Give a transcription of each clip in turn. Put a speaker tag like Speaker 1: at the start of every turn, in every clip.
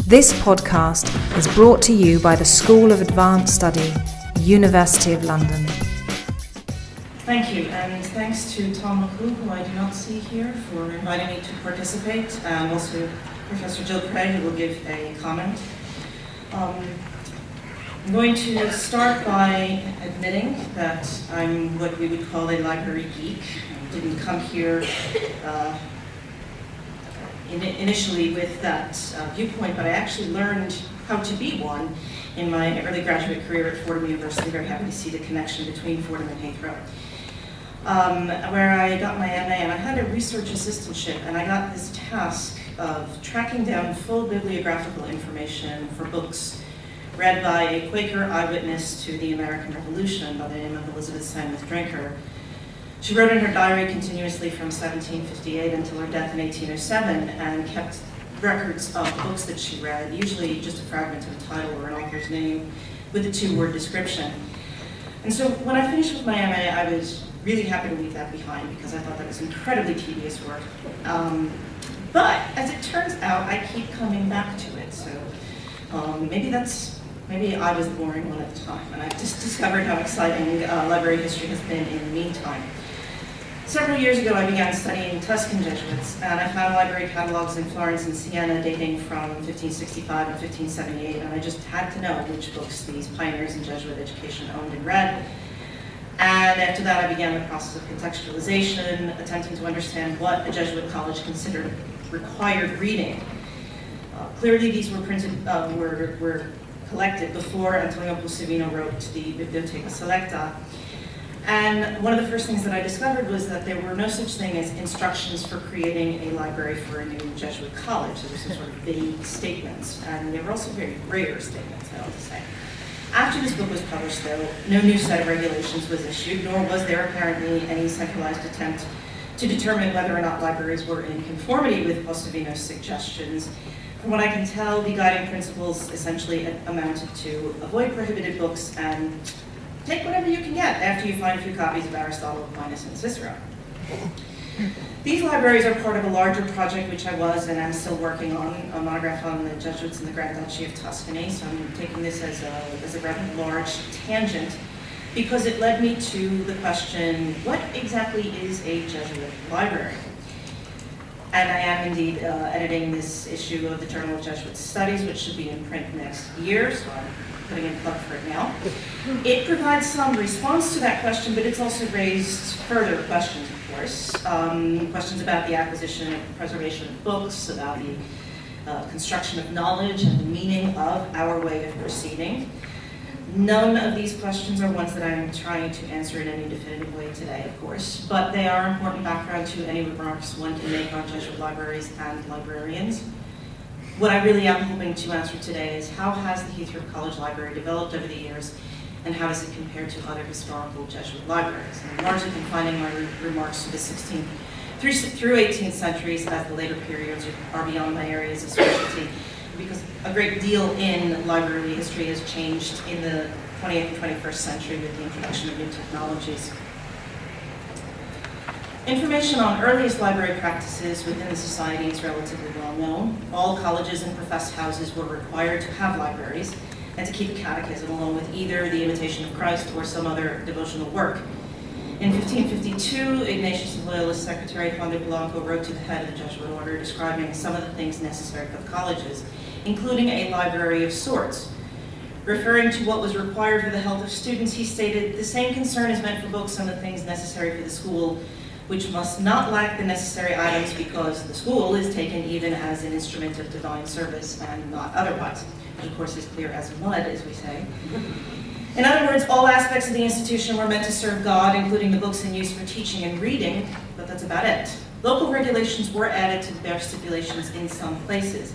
Speaker 1: This podcast is brought to you by the School of Advanced Study, University of London.
Speaker 2: Thank you, and thanks to Tom McCoo, who I do not see here, for inviting me to participate, and also Professor Jill Craig, who will give a comment. I'm going to start by admitting that I'm what we would call a library geek. I didn't come here initially with that viewpoint, but I actually learned how to be one in my early graduate career at Fordham University. Very happy to see the connection between Fordham and Heythrop, where I got my MA, and I had a research assistantship, and I got this task of tracking down full bibliographical information for books read by a Quaker eyewitness to the American Revolution by the name of Elizabeth Sandwith Drinker. She wrote in her diary continuously from 1758 until her death in 1807 and kept records of the books that she read, usually just a fragment of a title or an author's name with a two-word description. And so when I finished with my MA, I was really happy to leave that behind because I thought that was incredibly tedious work. But as it turns out, I keep coming back to it. So maybe I was the boring one at the time, and I've just discovered how exciting library history has been in the meantime. Several years ago, I began studying Tuscan Jesuits, and I found library catalogs in Florence and Siena dating from 1565 and 1578, and I just had to know which books these pioneers in Jesuit education owned and read. And after that, I began the process of contextualization, attempting to understand what a Jesuit college considered required reading. Clearly, these were were collected before Antonio Pusevino wrote the Biblioteca Selecta. And one of the first things that I discovered was that there were no such thing as instructions for creating a library for a new Jesuit college. There were some sort of vague statements, and they were also very rare statements, I ought to say. After this book was published, though, no new set of regulations was issued, nor was there apparently any centralized attempt to determine whether or not libraries were in conformity with Pusevino's suggestions. From what I can tell, the guiding principles essentially amounted to avoid prohibited books and take whatever you can get after you find a few copies of Aristotle, Aquinas, and Cicero. These libraries are part of a larger project which I was and am still working on, a monograph on the Jesuits in the Grand Duchy of Tuscany, so I'm taking this as a rather large tangent because it led me to the question, what exactly is a Jesuit library? And I am indeed editing this issue of the Journal of Jesuit Studies, which should be in print next year, so I'm putting in a plug for it now. It provides some response to that question, but it's also raised further questions, of course. Questions about the acquisition and preservation of books, about the construction of knowledge and the meaning of our way of proceeding. None of these questions are ones that I'm trying to answer in any definitive way today, of course, but they are important background to any remarks one can make on Jesuit libraries and librarians. What I really am hoping to answer today is how has the Heythrop College Library developed over the years, and how does it compare to other historical Jesuit libraries? And I'm largely confining my remarks to the 16th through 18th centuries, as the later periods are beyond my areas of specialty, because a great deal in library history has changed in the 20th and 21st century with the introduction of new technologies. Information on earliest library practices within the society is relatively well known. All colleges and professed houses were required to have libraries and to keep a catechism along with either the Imitation of Christ or some other devotional work. In 1552, Ignatius of Loyola's secretary, Juan de Blanco, wrote to the head of the Jesuit order describing some of the things necessary for the colleges, including a library of sorts. Referring to what was required for the health of students, he stated, "The same concern is meant for books and the things necessary for the school, which must not lack the necessary items because the school is taken even as an instrument of divine service and not otherwise," which of course is clear as mud, as we say. In other words, all aspects of the institution were meant to serve God, including the books in use for teaching and reading, but that's about it. Local regulations were added to their stipulations in some places,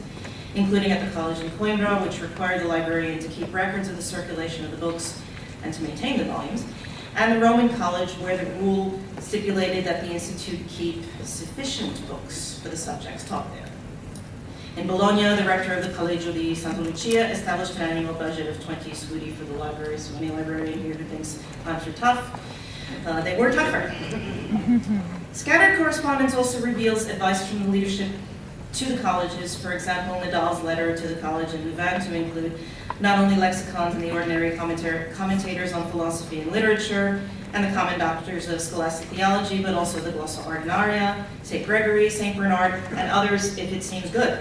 Speaker 2: including at the college in Coimbra, which required the librarian to keep records of the circulation of the books and to maintain the volumes, and the Roman college, where the rule stipulated that the institute keep sufficient books for the subjects taught there. In Bologna, the rector of the Collegio di Santa Lucia established an annual budget of 20 scudi for the library, so any librarian here who thinks times are tough, they were tougher. Scattered correspondence also reveals advice from the leadership to the colleges. For example, Nadal's letter to the college in Louvain to include not only lexicons and the ordinary commentators on philosophy and literature, and the common doctors of scholastic theology, but also the Glossa Ordinaria, St. Gregory, St. Bernard, and others if it seems good.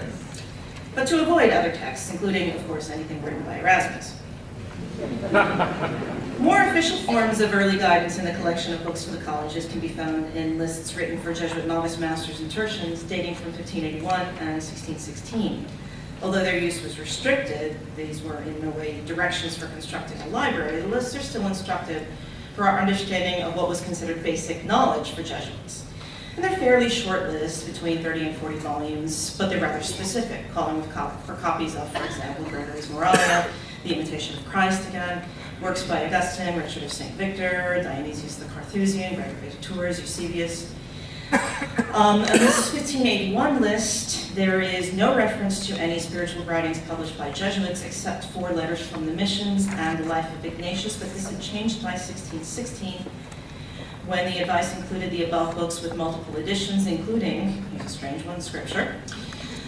Speaker 2: But to avoid other texts, including, of course, anything written by Erasmus. More official forms of early guidance in the collection of books for the colleges can be found in lists written for Jesuit novice masters and tertians dating from 1581 and 1616. Although their use was restricted, these were in no way directions for constructing a library, the lists are still instructive for our understanding of what was considered basic knowledge for Jesuits. And they're fairly short lists, between 30 and 40 volumes, but they're rather specific, calling for copies of, for example, Gregory's Moralia, The Imitation of Christ again, works by Augustine, Richard of St. Victor, Dionysius the Carthusian, Gregory of Tours, Eusebius. In this 1581 list, there is no reference to any spiritual writings published by Jesuits except for letters from the missions and the life of Ignatius, but this had changed by 1616 when the advice included the above books with multiple editions, including, here's a strange one, Scripture,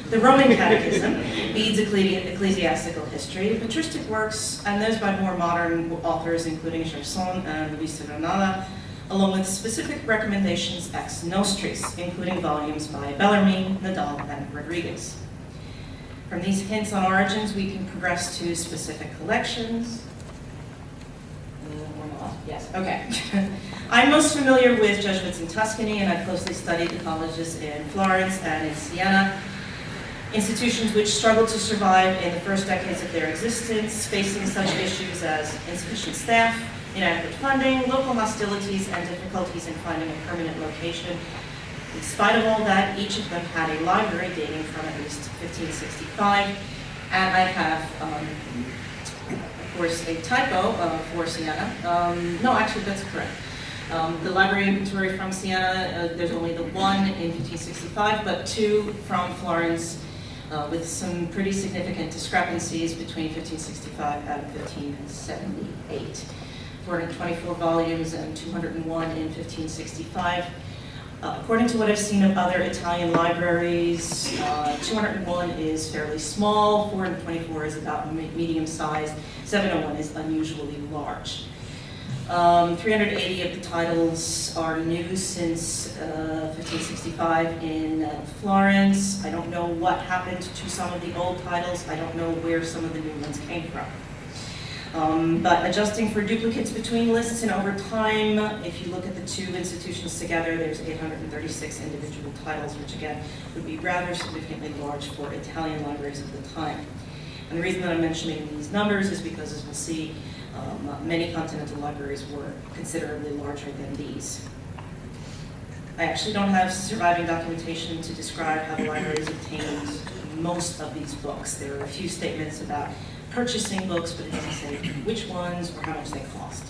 Speaker 2: the Roman Catechism, Bede's Ecclesiastical History, patristic works, and those by more modern authors, including Gerson and Luis de Granada, along with specific recommendations ex nostris, including volumes by Bellarmine, Nadal, and Rodriguez. From these hints on origins, we can progress to specific collections. Yes, okay. I'm most familiar with Jesuits in Tuscany, and I closely studied the colleges in Florence and in Siena, institutions which struggled to survive in the first decades of their existence, facing such issues as insufficient staff, inadequate funding, local hostilities, and difficulties in finding a permanent location. In spite of all that, each of them had a library dating from at least 1565, and I have, of course, a typo for Siena. No, actually, that's correct. The library inventory from Siena, there's only the one in 1565, but two from Florence, with some pretty significant discrepancies between 1565 and 1578. 424 volumes and 201 in 1565. According to what I've seen of other Italian libraries, 201 is fairly small, 424 is about medium sized, 701 is unusually large. 380 of the titles are new since 1565 in Florence. I don't know what happened to some of the old titles. I don't know where some of the new ones came from. But adjusting for duplicates between lists and over time, if you look at the two institutions together, there's 836 individual titles, which again would be rather significantly large for Italian libraries of the time. And the reason that I'm mentioning these numbers is because, as we'll see, many continental libraries were considerably larger than these. I actually don't have surviving documentation to describe how the libraries obtained most of these books. There are a few statements about purchasing books, but it doesn't say which ones or how much they cost.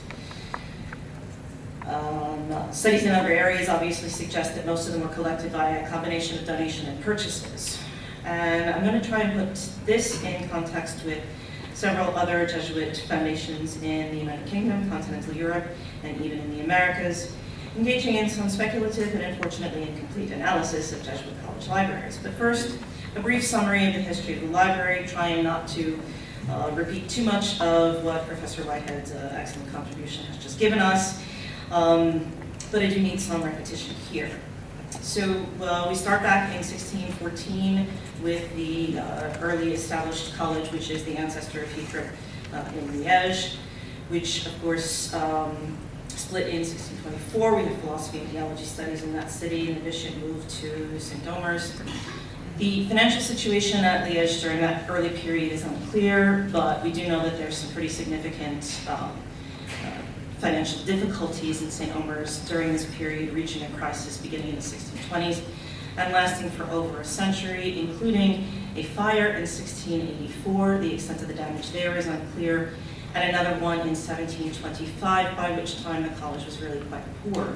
Speaker 2: Studies in other areas obviously suggest that most of them were collected by a combination of donation and purchases. And I'm going to try and put this in context with several other Jesuit foundations in the United Kingdom, continental Europe, and even in the Americas, engaging in some speculative and unfortunately incomplete analysis of Jesuit college libraries. But first, a brief summary of the history of the library, trying not to repeat too much of what Professor Whitehead's excellent contribution has just given us, but I do need some repetition here. So we start back in 1614 with the early established college, which is the ancestor of Heythrop in Liège, which of course split in 1624. We have philosophy and theology studies in that city. In addition, moved to St. Omer's. The financial situation at Liège during that early period is unclear, but we do know that there's some pretty significant financial difficulties in St. Omer's during this period, reaching a crisis beginning in the 1620s and lasting for over a century, including a fire in 1684. The extent of the damage there is unclear, and another one in 1725, by which time the college was really quite poor.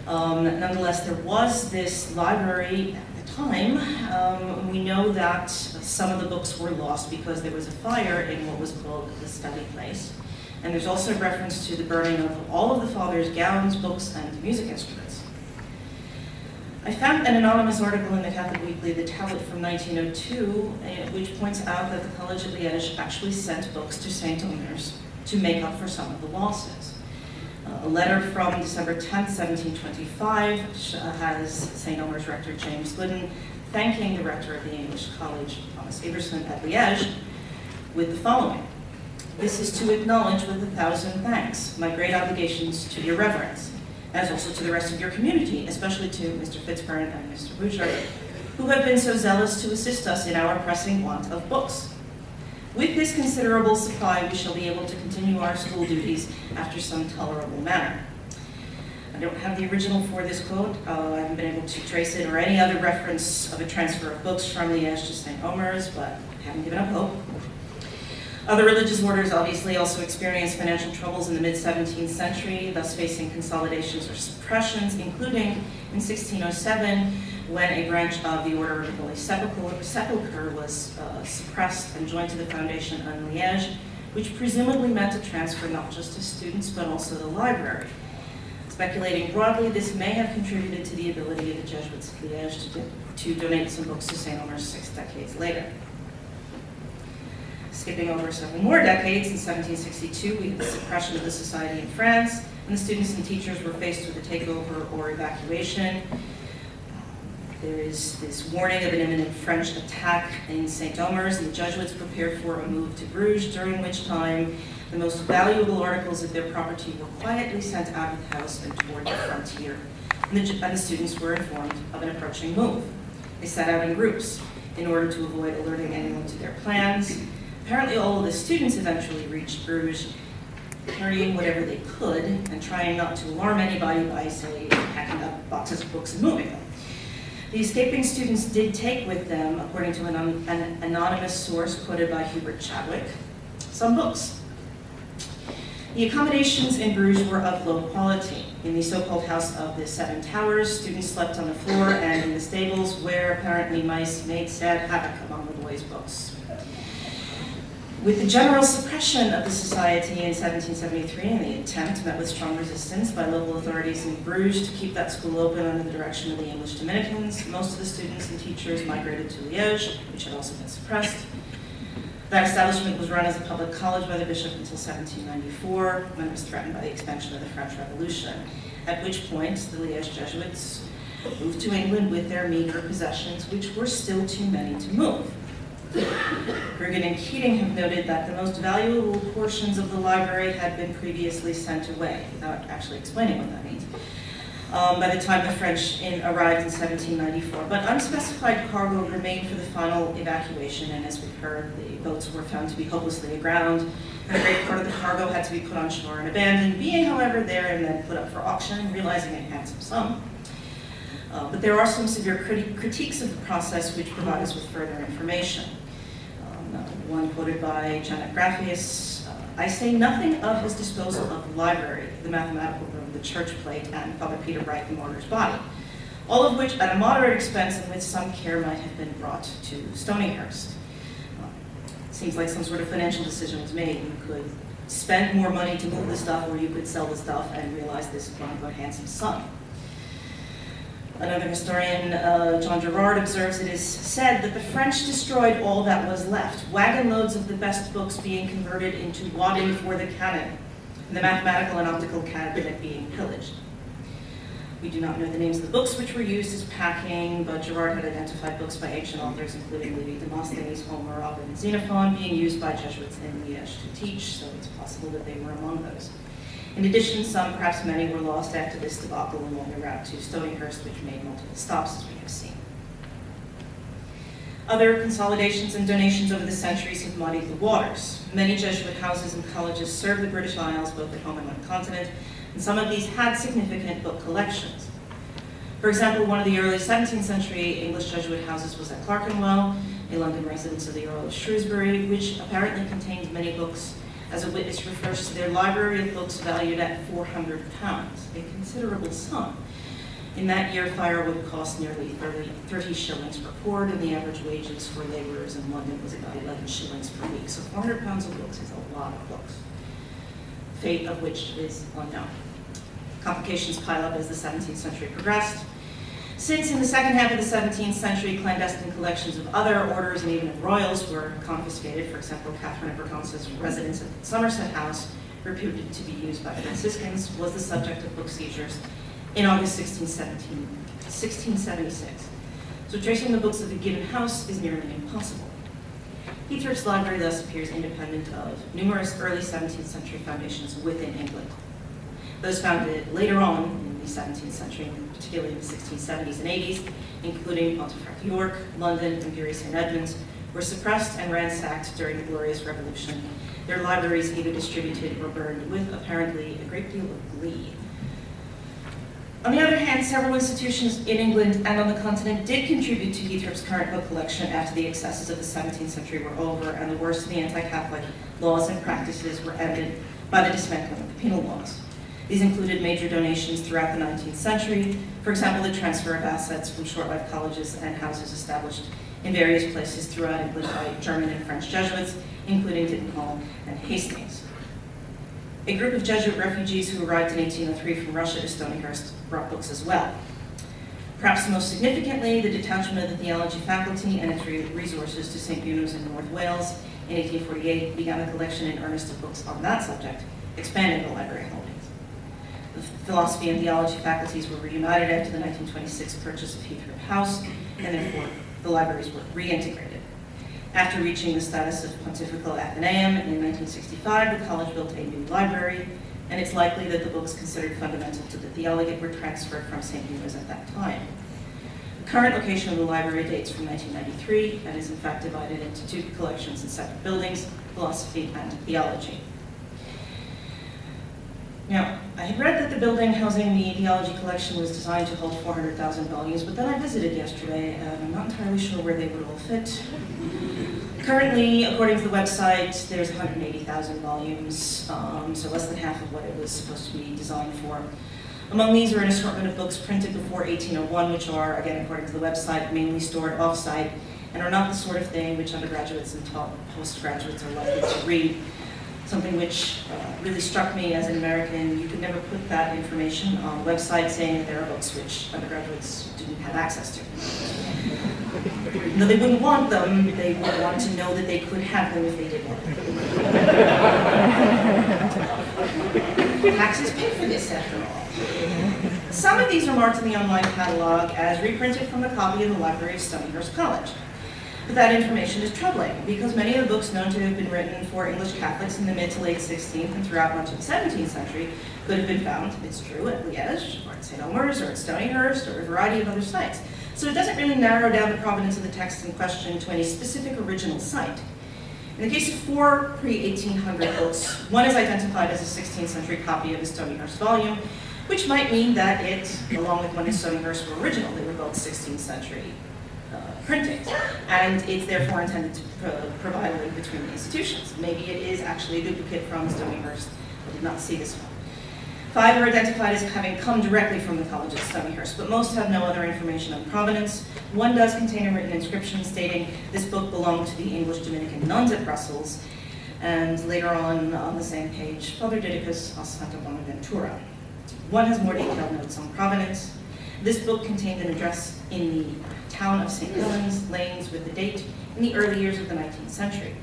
Speaker 2: Nonetheless, there was this library at the time. We know that some of the books were lost because there was a fire in what was called the study place. And there's also reference to the burning of all of the father's gowns, books, and music instruments. I found an anonymous article in the Catholic Weekly, The Tablet from 1902, which points out that the College at Liège actually sent books to St. Omer's to make up for some of the losses. A letter from December 10, 1725 has St. Omer's rector James Glidden thanking the rector of the English College, Thomas Everson, at Liège, with the following: "This is to acknowledge with 1,000 thanks my great obligations to your reverence, as also to the rest of your community, especially to Mr. Fitzburn and Mr. Bouchard, who have been so zealous to assist us in our pressing want of books. With this considerable supply, we shall be able to continue our school duties after some tolerable manner." I don't have the original for this quote. I haven't been able to trace it or any other reference of a transfer of books from Liège to St. Omer's, but I haven't given up hope. Other religious orders obviously also experienced financial troubles in the mid-17th century, thus facing consolidations or suppressions, including in 1607, when a branch of the Order of the Holy Sepulchre was suppressed and joined to the foundation in Liège, which presumably meant a transfer not just to students, but also the library. Speculating broadly, this may have contributed to the ability of the Jesuits of Liège to donate some books to St. Omer's 6 decades later. Skipping over several more decades, in 1762, we had the suppression of the society in France, and the students and teachers were faced with a takeover or evacuation. There is this warning of an imminent French attack in St. Omer's, and the Jesuits prepared for a move to Bruges, during which time the most valuable articles of their property were quietly sent out of the house and toward the frontier, and the students were informed of an approaching move. They set out in groups in order to avoid alerting anyone to their plans. Apparently all of the students eventually reached Bruges, carrying whatever they could and trying not to alarm anybody by, say, packing up boxes of books and moving them. The escaping students did take with them, according to an anonymous source quoted by Hubert Chadwick, some books. The accommodations in Bruges were of low quality. In the so-called House of the Seven Towers, students slept on the floor and in the stables, where apparently mice made sad havoc among the boys' books. With the general suppression of the society in 1773 and the attempt met with strong resistance by local authorities in Bruges to keep that school open under the direction of the English Dominicans, most of the students and teachers migrated to Liège, which had also been suppressed. That establishment was run as a public college by the bishop until 1794, when it was threatened by the expansion of the French Revolution, at which point the Liège Jesuits moved to England with their meager possessions, which were still too many to move. Bergen and Keating have noted that the most valuable portions of the library had been previously sent away, without actually explaining what that means, by the time the French arrived in 1794. But unspecified cargo remained for the final evacuation, and as we've heard, the boats were found to be hopelessly aground, and a great part of the cargo had to be put on shore and abandoned, being, however, there and then put up for auction, realizing a handsome sum. But there are some severe critiques of the process which provide us with further information. One quoted by Janet Graffius, "I say nothing of his disposal of the library, the mathematical room, the church plate, and Father Peter Bright, the martyr's body, all of which at a moderate expense and with some care might have been brought to Stonyhurst." Seems like some sort of financial decision was made. You could spend more money to move the stuff, or you could sell the stuff and realize this quote-unquote handsome sum. Another historian, John Gerard, observes it is said that the French destroyed all that was left, wagon loads of the best books being converted into wadding for the cannon, and the mathematical and optical cabinet being pillaged. We do not know the names of the books which were used as packing, but Gerard had identified books by ancient authors, including Livy, Demosthenes, Homer, Ovid, and Xenophon, being used by Jesuits in Liège to teach, so it's possible that they were among those. In addition, some, perhaps many, were lost after this debacle along the route to Stonyhurst, which made multiple stops, as we have seen. Other consolidations and donations over the centuries have muddied the waters. Many Jesuit houses and colleges served the British Isles, both at home and on the continent, and some of these had significant book collections. For example, one of the early 17th century English Jesuit houses was at Clerkenwell, a London residence of the Earl of Shrewsbury, which apparently contained many books. As a witness refers to their library of books valued at £400, a considerable sum. In that year, firewood cost nearly 30 shillings per cord, and the average wages for laborers in London was about 11 shillings per week. So £400 of books is a lot of books, fate of which is unknown. Complications pile up as the 17th century progressed. Since in the second half of the 17th century, clandestine collections of other orders and even of royals were confiscated, for example, Catherine of Braganza's residence at Somerset House, reputed to be used by Franciscans, was the subject of book seizures in August 1676. So tracing the books of a given house is nearly impossible. Heythrop's library thus appears independent of numerous early 17th century foundations within England. Those founded later on in the 17th century, particularly in the 1670s and 80s, including Pontefract York, London, and Bury St. Edmunds, were suppressed and ransacked during the Glorious Revolution, their libraries either distributed or burned with, apparently, a great deal of glee. On the other hand, several institutions in England and on the continent did contribute to Heythrop's current book collection after the excesses of the 17th century were over and the worst of the anti-Catholic laws and practices were ended by the dismantling of the penal laws. These included major donations throughout the 19th century, for example, the transfer of assets from short-lived colleges and houses established in various places throughout England by German and French Jesuits, including Dittenhall and Hastings. A group of Jesuit refugees who arrived in 1803 from Russia to Stonyhurst brought books as well. Perhaps most significantly, the detachment of the theology faculty and its resources to St. Bunos in North Wales in 1848 began a collection in earnest of books on that subject, expanding the library holdings. The philosophy and theology faculties were reunited after the 1926 purchase of Heythrop House, and therefore the libraries were reintegrated. After reaching the status of Pontifical Athenaeum in 1965, the college built a new library, and it's likely that the books considered fundamental to the theologate were transferred from St. Bunos at that time. The current location of the library dates from 1993 and is in fact divided into two collections in separate buildings, philosophy and theology. Now, I had read that the building housing the theology collection was designed to hold 400,000 volumes, but then I visited yesterday, and I'm not entirely sure where they would all fit. Currently, according to the website, there's 180,000 volumes, so less than half of what it was supposed to be designed for. Among these are an assortment of books printed before 1801, which are, again, according to the website, mainly stored off-site, and are not the sort of thing which undergraduates and postgraduates are likely to read. Something which really struck me as an American. You could never put that information on a website saying that there are books which undergraduates didn't have access to. No, they wouldn't want them. They would want to know that they could have them if they did want them. Taxes pay for this, after all. Some of these are marked in the online catalog as reprinted from a copy of the Library of Stonyhurst College. But that information is troubling because many of the books known to have been written for English Catholics in the mid to late 16th and throughout much of the 17th century could have been found, it's true, at Liège, or at St. Omer's, or at Stonyhurst, or a variety of other sites. So it doesn't really narrow down the provenance of the text in question to any specific original site. In the case of 4 pre-1800 books, one is identified as a 16th century copy of a Stonyhurst volume, which might mean that it, along with one in Stonyhurst, were original. They were both 16th century printings, and it's therefore intended to provide a link between the institutions. Maybe it is actually a duplicate from Stonyhurst. I did not see this one. 5 are identified as having come directly from the college at Stonyhurst, but most have no other information on provenance. One does contain a written inscription stating this book belonged to the English Dominican nuns at Brussels, and later on the same page, Father Didicus a Santa Bonaventura. One has more detailed notes on provenance. This book contained an address in the town of St. Helens, Lanes, with the date in the early years of the 19th century.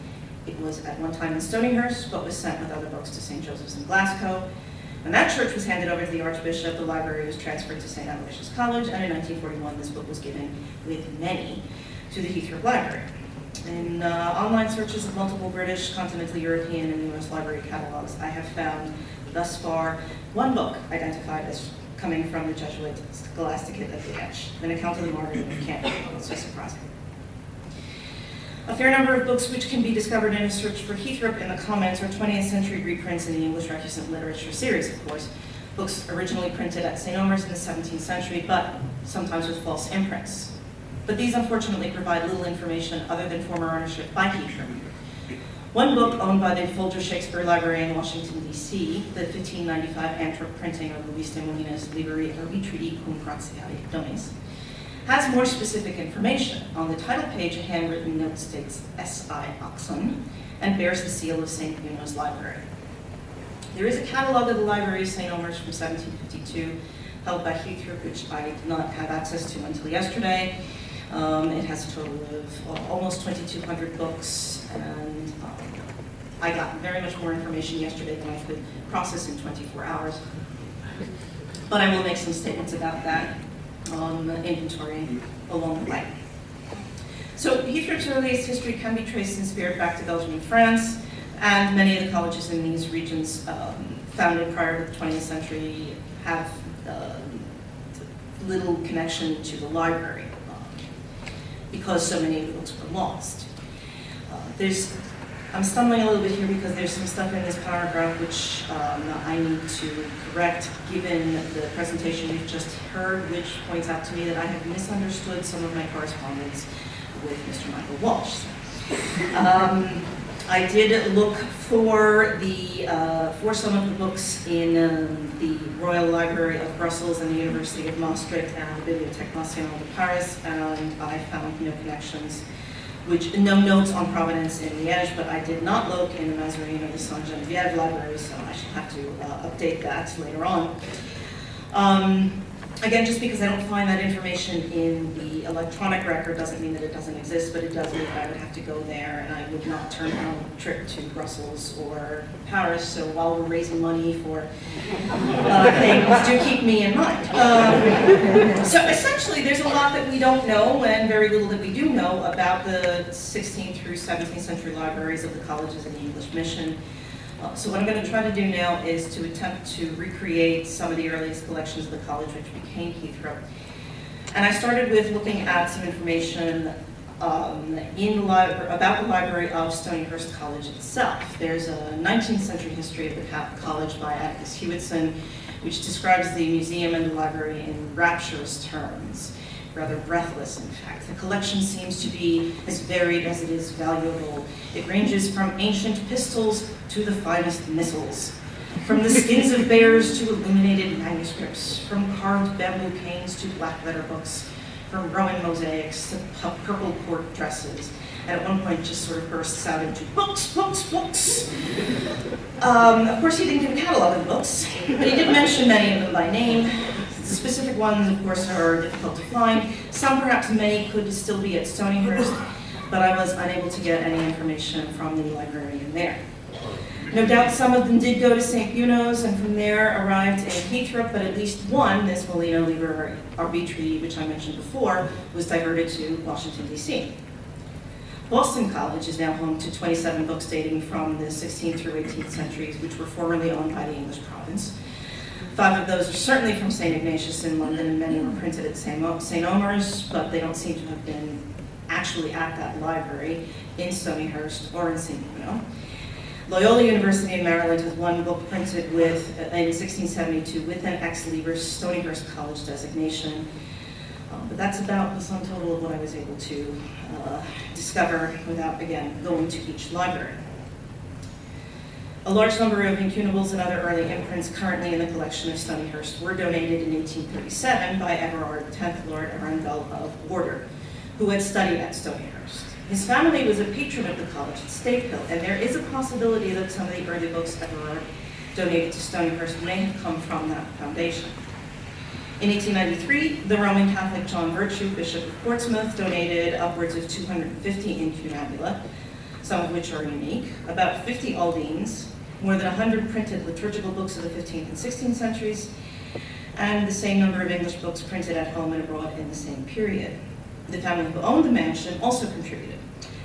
Speaker 2: It was at one time in Stonyhurst, but was sent with other books to St. Joseph's in Glasgow. When that church was handed over to the Archbishop, the library was transferred to St. Aloysius College, and in 1941 this book was given, with many, to the Heythrop Library. In online searches of multiple British, continental European, and US library catalogs, I have found, thus far, one book identified as coming from the Jesuit scholasticate of Liège, an account of the martyrdom of Canterbury. That's so surprising. A fair number of books which can be discovered in a search for Heythrop in the comments are 20th century reprints in the English Recusant Literature series, of course. Books originally printed at St. Omer's in the 17th century, but sometimes with false imprints. But these unfortunately provide little information other than former ownership by Heythrop. One book owned by the Folger Shakespeare Library in Washington, D.C., the 1595 Antwerp printing of Luis de Molina's Libri Arbitrii cum Gratiae Donis, has more specific information. On the title page, a handwritten note states S.I. Oxon and bears the seal of St. Bunos Library. There is a catalog of the Library of St. Omer's from 1752 held by Heythrop, which I did not have access to until yesterday. It has a total of almost 2,200 books, and I got very much more information yesterday than I could process in 24 hours. But I will make some statements about that inventory along the way. So Heythrop's earliest history can be traced in spirit back to Belgium and France, and many of the colleges in these regions founded prior to the 20th century have little connection to the library because so many of the books were lost. I'm stumbling a little bit here because there's some stuff in this paragraph which I need to correct given the presentation you've just heard, which points out to me that I have misunderstood some of my correspondence with Mr. Michael Walsh. I did look for some of the books in the Royal Library of Brussels and the University of Maastricht and the Bibliothèque Nationale de Paris, and I found no connections, no notes on provenance in Liège, but I did not look in the Mazarin or the Sainte-Geneviève library, so I shall have to update that later on. Again, just because I don't find that information in the electronic record doesn't mean that it doesn't exist, but it does mean that I would have to go there, and I would not turn down a trip to Brussels or Paris, so while we're raising money for things, do keep me in mind. So essentially, there's a lot that we don't know, and very little that we do know about the 16th through 17th century libraries of the colleges in the English mission. So what I'm going to try to do now is to attempt to recreate some of the earliest collections of the college which became Heythrop. And I started with looking at some information about the library of Stonyhurst College itself. There's a 19th century history of the college by Atticus Hewitson, which describes the museum and the library in rapturous terms. Rather breathless, in fact. The collection seems to be as varied as it is valuable. It ranges from ancient pistols to the finest missiles, from the skins of bears to illuminated manuscripts, from carved bamboo canes to black letter books, from Roman mosaics to purple court dresses, and at one point just sort of bursts out into books, books, books. Of course, he didn't give a catalog of books, but he did mention many of them by name. The specific ones, of course, are difficult to find. Some, perhaps many, could still be at Stonyhurst, but I was unable to get any information from the librarian there. No doubt some of them did go to St. Buno's and from there arrived in Heythrop, but at least one, this Molino Liber Arbitri, which I mentioned before, was diverted to Washington, D.C. Boston College is now home to 27 books dating from the 16th through 18th centuries, which were formerly owned by the English province. 5 of those are certainly from St. Ignatius in London, and many were printed at St. Omer's, but they don't seem to have been actually at that library in Stonyhurst or in St. Bruno. Loyola University in Maryland has one book printed in 1672 with an ex-Liber Stonyhurst College designation. But that's about the sum total of what I was able to discover without, again, going to each library. A large number of incunables and other early imprints currently in the collection of Stonyhurst were donated in 1837 by Everard, 10th Lord Arundel of Wardour, who had studied at Stonyhurst. His family was a patron of the college at Stapehill, and there is a possibility that some of the early books Everard donated to Stonyhurst may have come from that foundation. In 1893, the Roman Catholic John Virtue, Bishop of Portsmouth, donated upwards of 250 incunabula, some of which are unique, about 50 Aldines, more than 100 printed liturgical books of the 15th and 16th centuries, and the same number of English books printed at home and abroad in the same period. The family who owned the mansion also contributed.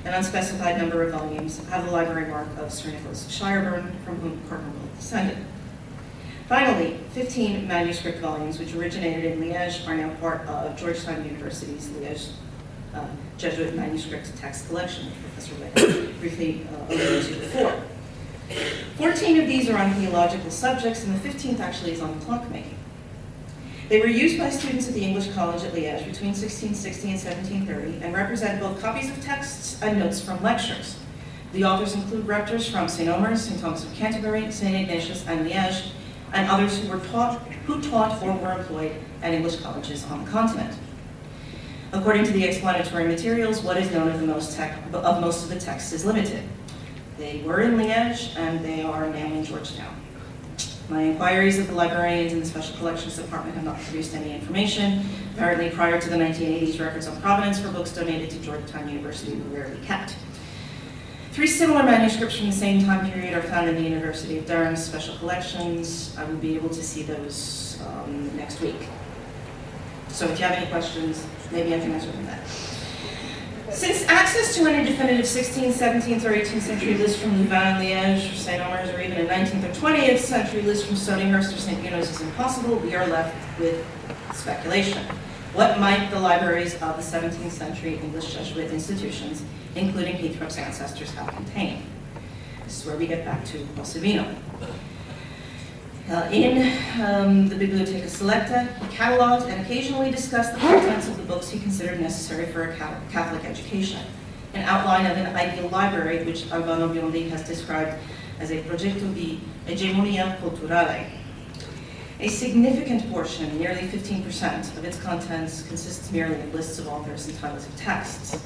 Speaker 2: An unspecified number of volumes have the library mark of Sir Nicholas Shireburn, from whom Cardinal Wolfe descended. Finally, 15 manuscript volumes, which originated in Liège, are now part of Georgetown University's Liège Jesuit manuscript text collection, which Professor Witt briefly alluded to before. 14 of these are on theological subjects, and the 15th actually is on clockmaking. They were used by students at the English College at Liège between 1660 and 1730 and represent both copies of texts and notes from lectures. The authors include rectors from St. Omer's, St. Thomas of Canterbury, St. Ignatius, and Liège, and others who taught or were employed at English colleges on the continent. According to the explanatory materials, what is known of most of the texts is limited. They were in Liège, and they are now in Georgetown. My inquiries of the librarians in the Special Collections Department have not produced any information. Apparently, prior to the 1980s, records on provenance for books donated to Georgetown University were rarely kept. 3 similar manuscripts from the same time period are found in the University of Durham's Special Collections. I will be able to see those next week. So if you have any questions, maybe I can answer them then. Since access to any definitive 16th, 17th, or 18th century list from Louvain, Liège, or St. Omer's, or even a 19th or 20th century list from Stonyhurst or St. Uno's is impossible, we are left with speculation. What might the libraries of the 17th century English Jesuit institutions, including Heythrop's ancestors, have contained? This is where we get back to Possevino. In the Bibliotheca Selecta, he cataloged and occasionally discussed the contents of the books he considered necessary for a Catholic education. An outline of an ideal library, which Albano Biondi has described as a progetto di egemonia culturale. A significant portion, nearly 15% of its contents, consists merely of lists of authors and titles of texts,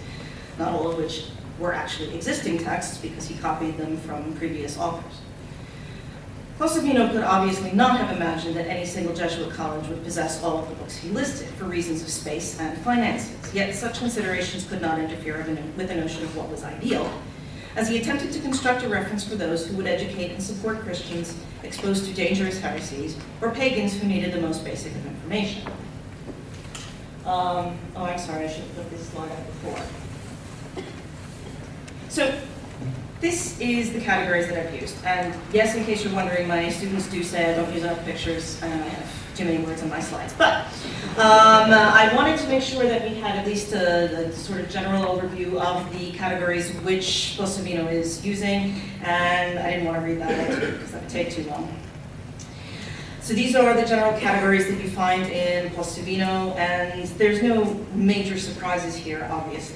Speaker 2: not all of which were actually existing texts because he copied them from previous authors. Possevino could obviously not have imagined that any single Jesuit college would possess all of the books he listed for reasons of space and finances, yet such considerations could not interfere with the notion of what was ideal, as he attempted to construct a reference for those who would educate and support Christians exposed to dangerous heresies, or pagans who needed the most basic of information. I'm sorry, I should have put this slide up before. So, this is the categories that I've used. And yes, in case you're wondering, my students do say I don't use enough pictures and I have too many words on my slides. But I wanted to make sure that we had at least a sort of general overview of the categories which Possevino is using. And I didn't want to read that out because that would take too long. So these are the general categories that you find in Possevino, and there's no major surprises here, obviously.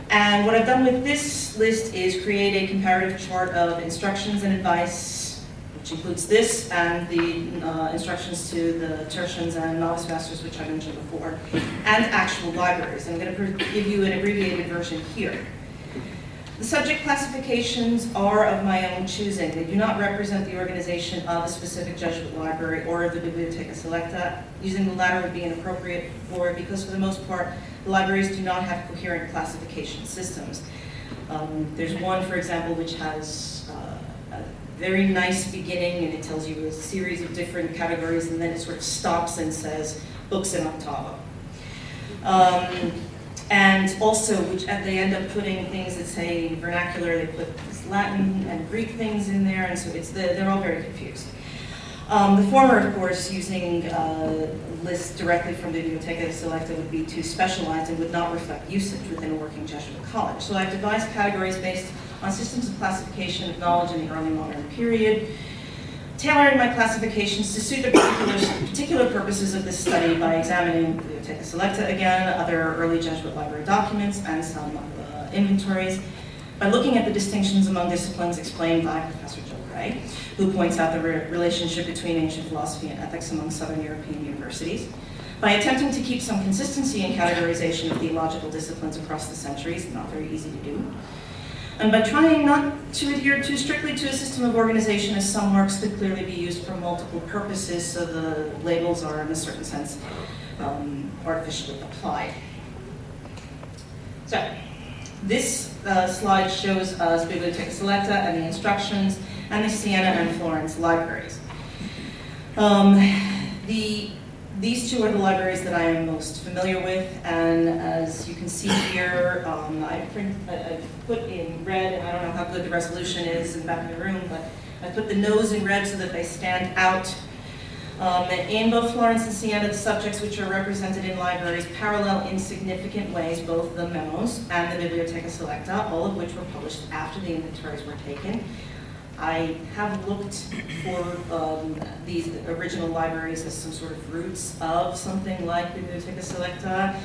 Speaker 2: And what I've done with this list is create a comparative chart of instructions and advice, which includes this and the instructions to the tertians and novice masters, which I mentioned before, and actual libraries. I'm going to give you an abbreviated version here. The subject classifications are of my own choosing. They do not represent the organization of a specific Jesuit library or of the Bibliotheca Selecta. Using the latter would be inappropriate because for the most part, the libraries do not have coherent classification systems. There's one, for example, which has a very nice beginning, and it tells you a series of different categories, and then it sort of stops and says, books in octavo. And also, which they end up putting things that say vernacular, they put Latin and Greek things in there, and so they're all very confused. The former, of course, using lists directly from the Bibliotheca Selecta would be too specialized and would not reflect usage within a working Jesuit college. So I've devised categories based on systems of classification of knowledge in the early modern period, tailoring my classifications to suit the particular purposes of this study by examining the Bibliotheca Selecta again, other early Jesuit library documents, and some inventories, by looking at the distinctions among disciplines explained by Professor Jill Gray, who points out the relationship between ancient philosophy and ethics among Southern European universities, by attempting to keep some consistency in categorization of theological disciplines across the centuries, not very easy to do, and by trying not to adhere too strictly to a system of organization, as some works could clearly be used for multiple purposes, so the labels are, in a certain sense, artificially applied. So, this slide shows us Bibliotheca Selecta and the instructions, and the Siena and Florence libraries. These two are the libraries that I am most familiar with, and as you can see here, I put in red, and I don't know how good the resolution is in the back of the room, but I put the nose in red so that they stand out. In both Florence and Siena, the subjects which are represented in libraries parallel in significant ways both the memos and the Bibliotheca Selecta, all of which were published after the inventories were taken. I have looked for these original libraries as some sort of roots of something like Bibliotheca Selecta,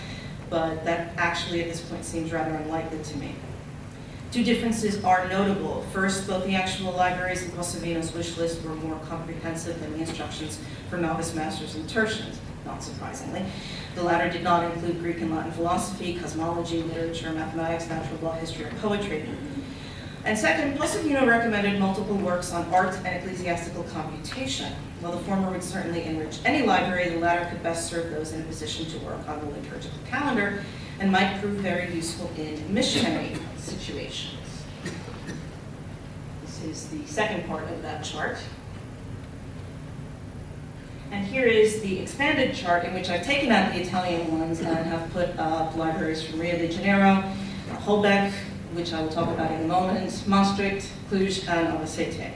Speaker 2: but that actually at this point seems rather unlikely to me. Two differences are notable. First, both the actual libraries in Possevino's wish list were more comprehensive than the instructions for novice masters and tertians, not surprisingly. The latter did not include Greek and Latin philosophy, cosmology, literature, mathematics, natural law, history, or poetry. And second, Possevino recommended multiple works on art and ecclesiastical computation. While the former would certainly enrich any library, the latter could best serve those in a position to work on the liturgical calendar and might prove very useful in missionary situations. This is the second part of that chart. And here is the expanded chart in which I've taken out the Italian ones and have put up libraries from Rio de Janeiro, Holbeck, which I will talk about in a moment, Maastricht, Cluj, and Albacete.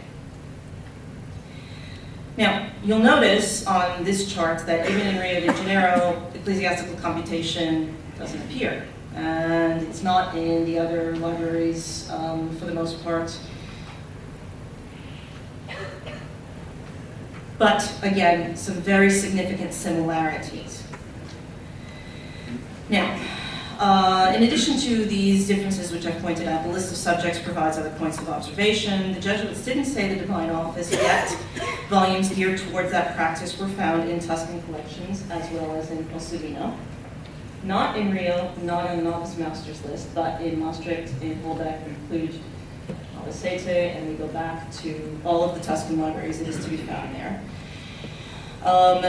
Speaker 2: Now, you'll notice on this chart that even in Rio de Janeiro, ecclesiastical computation doesn't appear. And it's not in the other libraries for the most part. But again, some very significant similarities. Now, in addition to these differences which I've pointed out, the list of subjects provides other points of observation. The Jesuits didn't say the Divine Office, yet volumes geared towards that practice were found in Tuscan collections as well as in Possevino. Not in Rio, not on the Novice Masters list, but in Maastricht, in Holbeck, in Cluj, Albacete, and we go back to all of the Tuscan libraries, it is to be found there.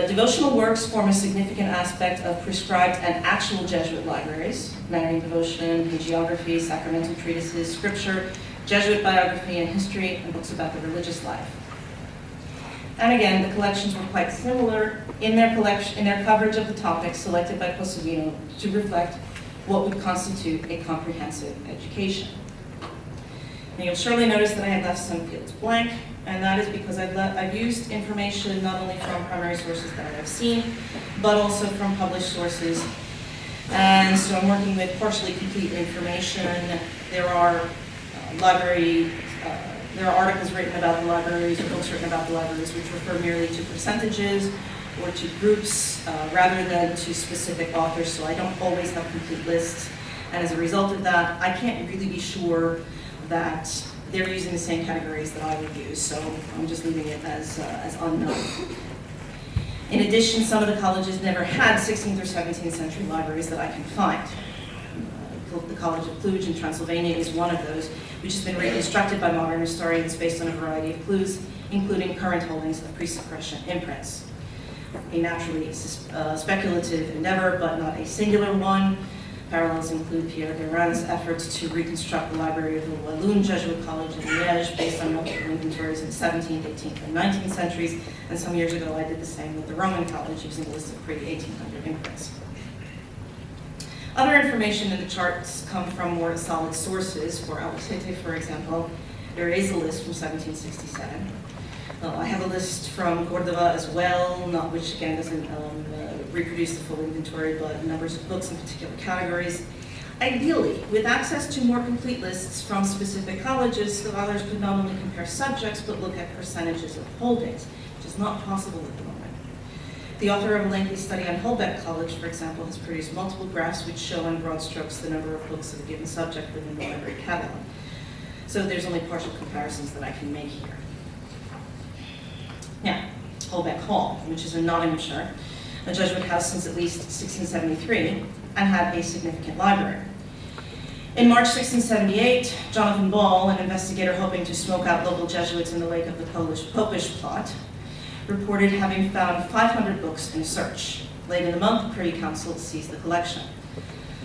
Speaker 2: Devotional works form a significant aspect of prescribed and actual Jesuit libraries: Marian devotion, hagiography, sacramental treatises, scripture, Jesuit biography and history, and books about the religious life. And again, the collections were quite similar in their coverage of the topics selected by Possevino to reflect what would constitute a comprehensive education. And you'll surely notice that I have left some fields blank, and that is because I've used information not only from primary sources that I have seen, but also from published sources. And so I'm working with partially complete information. There are articles written about the libraries, or books written about the libraries, which refer merely to percentages or to groups rather than to specific authors, so I don't always have complete lists. And as a result of that, I can't really be sure that they're using the same categories that I would use, so I'm just leaving it as unknown. In addition, some of the colleges never had 16th or 17th century libraries that I can find. The College of Cluj in Transylvania is one of those, which has been reconstructed by modern historians based on a variety of clues, including current holdings of pre-suppression imprints. A naturally speculative endeavor, but not a singular one. Parallels include Pierre Guérin's efforts to reconstruct the library of the Walloon Jesuit College in Liège based on multiple inventories in the 17th, 18th, and 19th centuries, and some years ago I did the same with the Roman College using a list of pre-1800 imprints. Other information in the charts come from more solid sources. For Albacete, for example, there is a list from 1767. I have a list from Cordova as well, which again doesn't reproduce the full inventory, but numbers of books in particular categories. Ideally, with access to more complete lists from specific colleges, scholars could not only compare subjects, but look at percentages of holdings, which is not possible at the moment. The author of a lengthy study on Holbeck College, for example, has produced multiple graphs which show in broad strokes the number of books of a given subject within the library catalog. So there's only partial comparisons that I can make here. Now, Holbeck Hall, which is in Nottinghamshire, a Jesuit house since at least 1673, and had a significant library. In March 1678, Jonathan Ball, an investigator hoping to smoke out local Jesuits in the wake of the Popish plot, reported having found 500 books in a search. Late in the month, the Privy Council seized the collection.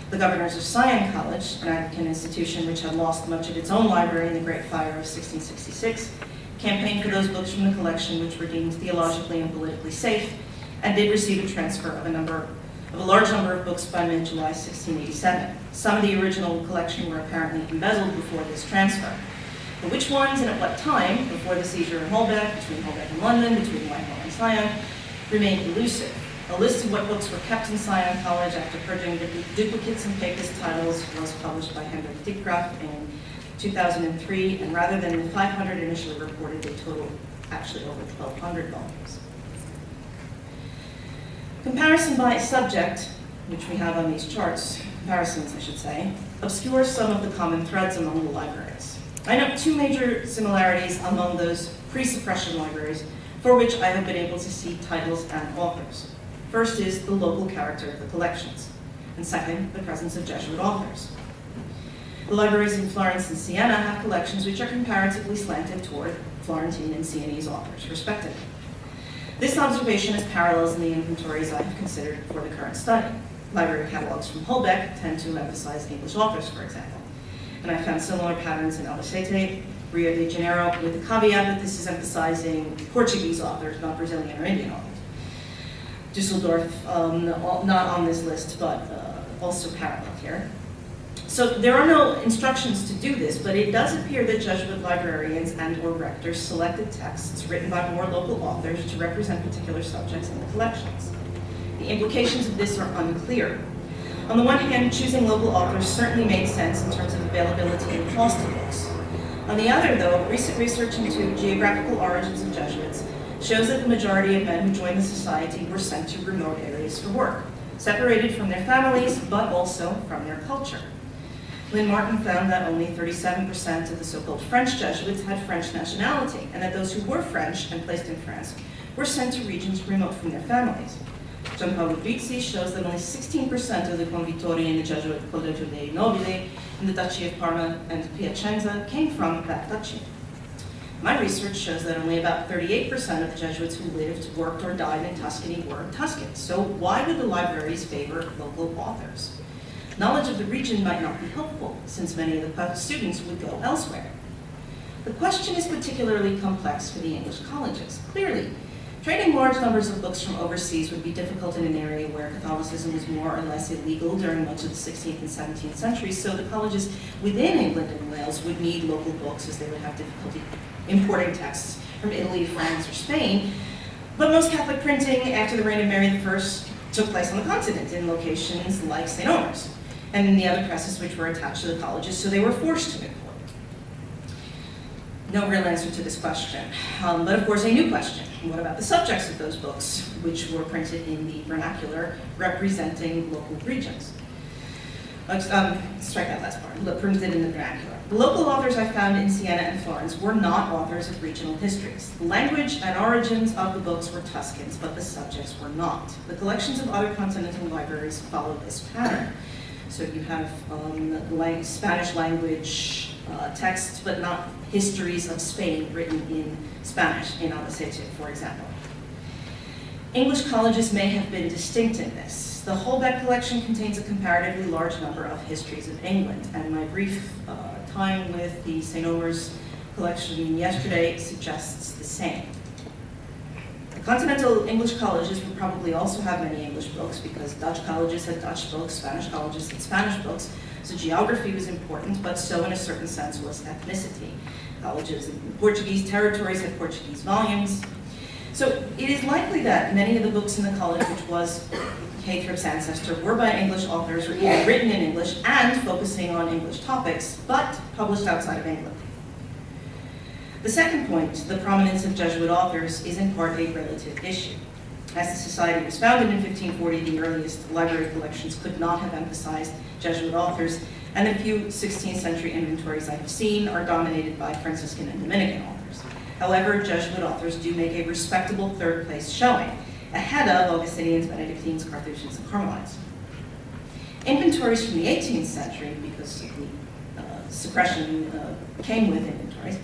Speaker 2: The governors of Sion College, an Anglican institution which had lost much of its own library in the Great Fire of 1666, campaigned for those books from the collection which were deemed theologically and politically safe, and did receive a transfer of a large number of books by mid-July 1687. Some of the original collection were apparently embezzled before this transfer. But which ones and at what time, before the seizure in Holbeck, between Holbeck and London, between Whitehall and Sion, remained elusive. A list of what books were kept in Sion College after purging duplicates and papist titles was published by Hendrik Dickgraff in 2003, and rather than the 500 initially reported, they totaled actually over 1,200 volumes. Comparison by subject, which we have on these charts, comparisons I should say, obscures some of the common threads among the libraries. I note two major similarities among those pre-suppression libraries for which I have been able to see titles and authors. First is the local character of the collections, and second, the presence of Jesuit authors. The libraries in Florence and Siena have collections which are comparatively slanted toward Florentine and Sienese authors, respectively. This observation has parallels in the inventories I have considered for the current study. Library catalogs from Holbeck tend to emphasize English authors, for example. And I found similar patterns in Albacete, Rio de Janeiro, with the caveat that this is emphasizing Portuguese authors, not Brazilian or Indian authors. Dusseldorf, not on this list, but also parallel here. So there are no instructions to do this, but it does appear that Jesuit librarians and or rectors selected texts written by more local authors to represent particular subjects in the collections. The implications of this are unclear. On the one hand, choosing local authors certainly made sense in terms of availability and cost of books. On the other, though, recent research into geographical origins of Jesuits shows that the majority of men who joined the society were sent to remote areas for work, separated from their families, but also from their culture. Lynn Martin found that only 37% of the so-called French Jesuits had French nationality, and that those who were French and placed in France were sent to regions remote from their families. Gianpaolo Brizzi shows that only 16% of the convittori in the Jesuit Collegio dei Nobili in the Duchy of Parma and Piacenza came from that duchy. My research shows that only about 38% of the Jesuits who lived, worked, or died in Tuscany were Tuscans. So why would the libraries favor local authors? Knowledge of the region might not be helpful, since many of the students would go elsewhere. The question is particularly complex for the English colleges. Clearly, trading large numbers of books from overseas would be difficult in an area where Catholicism was more or less illegal during much of the 16th and 17th centuries, so the colleges within England and Wales would need local books as they would have difficulty importing texts from Italy, France, or Spain. But most Catholic printing after the reign of Mary I took place on the continent in locations like St. Omer's and in the other presses which were attached to the colleges, so they were forced to import. No real answer to this question, but of course a new question. What about the subjects of those books, which were printed in the vernacular representing local regions? Strike that last part, printed in the vernacular. The local authors I found in Siena and Florence were not authors of regional histories. The language and origins of the books were Tuscans, but the subjects were not. The collections of other continental libraries followed this pattern. So you have Spanish language texts, but not histories of Spain written in Spanish in Albacete, for example. English colleges may have been distinct in this. The Holbeck collection contains a comparatively large number of histories of England, and my brief time with the St. Omer's collection yesterday suggests the same. The continental English colleges would probably also have many English books because Dutch colleges had Dutch books, Spanish colleges had Spanish books, so geography was important, but so in a certain sense was ethnicity. Colleges in Portuguese territories had Portuguese volumes. So it is likely that many of the books in the college, which was Heythrop's ancestor, were by English authors or either written in English and focusing on English topics, but published outside of England. The second point, the prominence of Jesuit authors, is in part a relative issue. As the society was founded in 1540, the earliest library collections could not have emphasized Jesuit authors, and the few 16th century inventories I have seen are dominated by Franciscan and Dominican authors. However, Jesuit authors do make a respectable third place showing, ahead of Augustinians, Benedictines, Carthusians, and Carmelites. Inventories from the 18th century, because the suppression came with inventories,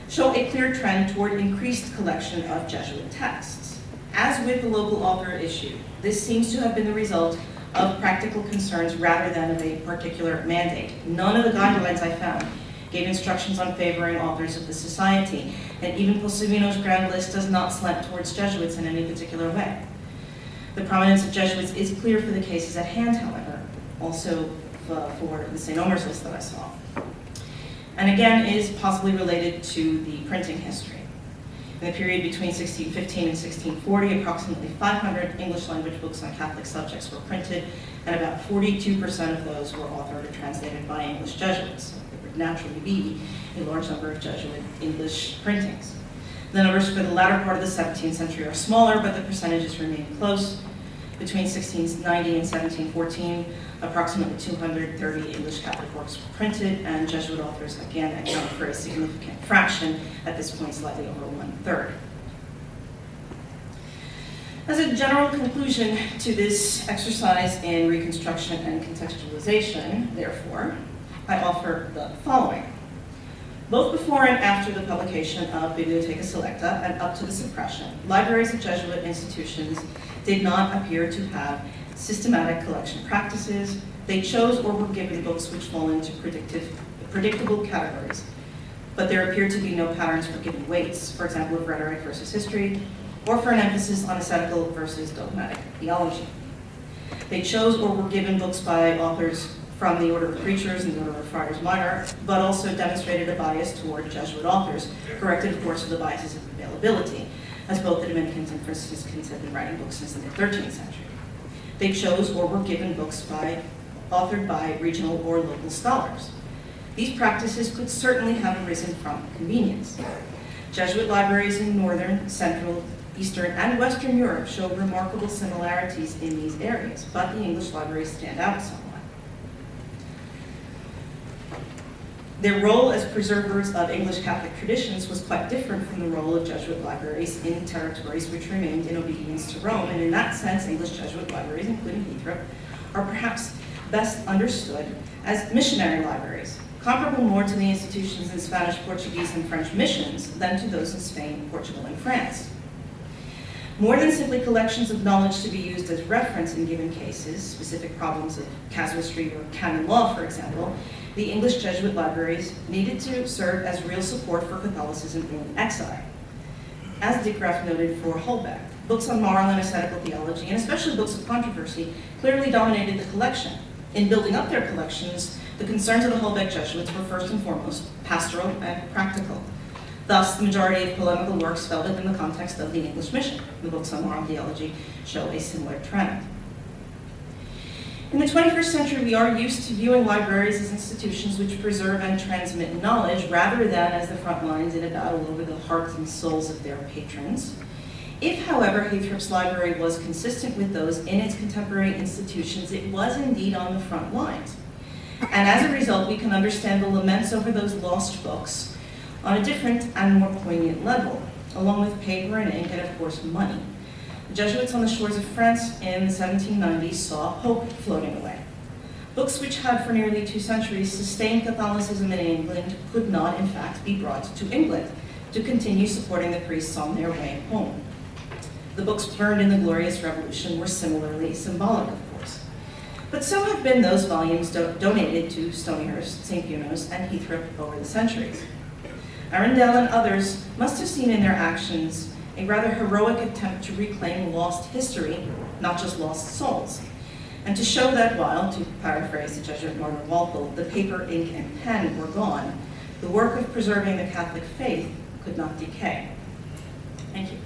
Speaker 2: show a clear trend toward increased collection of Jesuit texts. As with the local author issue, this seems to have been the result of practical concerns rather than of a particular mandate. None of the guidelines I found gave instructions on favoring authors of the society, and even Polsavino's grand list does not slant towards Jesuits in any particular way. The prominence of Jesuits is clear for the cases at hand, however, also for the St. Omer's list that I saw. And again, is possibly related to the printing history. In the period between 1615 and 1640, approximately 500 English language books on Catholic subjects were printed, and about 42% of those were authored or translated by English Jesuits. So there would naturally be a large number of Jesuit English printings. The numbers for the latter part of the 17th century are smaller, but the percentages remain close. Between 1690 and 1714, approximately 230 English Catholic works were printed, and Jesuit authors again account for a significant fraction, at this point slightly over 1/3. As a general conclusion to this exercise in reconstruction and contextualization, therefore, I offer the following. Both before and after the publication of Bibliotheca Selecta and up to the suppression, libraries of Jesuit institutions did not appear to have systematic collection practices. They chose or were given books which fall into predictable categories, but there appeared to be no patterns for giving weights, for example, of rhetoric versus history, or for an emphasis on ascetical versus dogmatic theology. They chose or were given books by authors from the Order of Preachers and the Order of Friars Minor, but also demonstrated a bias toward Jesuit authors, corrected, of course, for the biases of availability, as both the Dominicans and Franciscans had been writing books since the mid-13th century. They chose or were given books authored by regional or local scholars. These practices could certainly have arisen from convenience. Jesuit libraries in Northern, Central, Eastern, and Western Europe show remarkable similarities in these areas, but the English libraries stand out somewhat. Their role as preservers of English Catholic traditions was quite different from the role of Jesuit libraries in territories which remained in obedience to Rome, and in that sense, English Jesuit libraries, including Heythrop, are perhaps best understood as missionary libraries, comparable more to the institutions in Spanish, Portuguese, and French missions than to those in Spain, Portugal, and France. More than simply collections of knowledge to be used as reference in given cases, specific problems of casuistry or canon law, for example, the English Jesuit libraries needed to serve as real support for Catholicism in exile. As de Graaf noted for Holbeck, books on moral and ascetical theology, and especially books of controversy, clearly dominated the collection. In building up their collections, the concerns of the Holbeck Jesuits were first and foremost pastoral and practical. Thus, the majority of polemical works fell within the context of the English mission. The books on moral theology show a similar trend. In the 21st century, we are used to viewing libraries as institutions which preserve and transmit knowledge rather than as the front lines in a battle over the hearts and souls of their patrons. If, however, Heythrop's library was consistent with those in its contemporary institutions, it was indeed on the front lines. And as a result, we can understand the laments over those lost books on a different and more poignant level, along with paper and ink and, of course, money. The Jesuits on the shores of France in the 1790s saw hope floating away. Books which had for nearly 2 centuries sustained Catholicism in England could not, in fact, be brought to England to continue supporting the priests on their way home. The books burned in the Glorious Revolution were similarly symbolic, of course. But so have been those volumes donated to Stonyhurst, St. Bunos, and Heythrop over the centuries. Arundel and others must have seen in their actions a rather heroic attempt to reclaim lost history, not just lost souls, and to show that while, to paraphrase the Jesuit martyr Walpole, the paper, ink, and pen were gone, the work of preserving the Catholic faith could not decay. Thank you.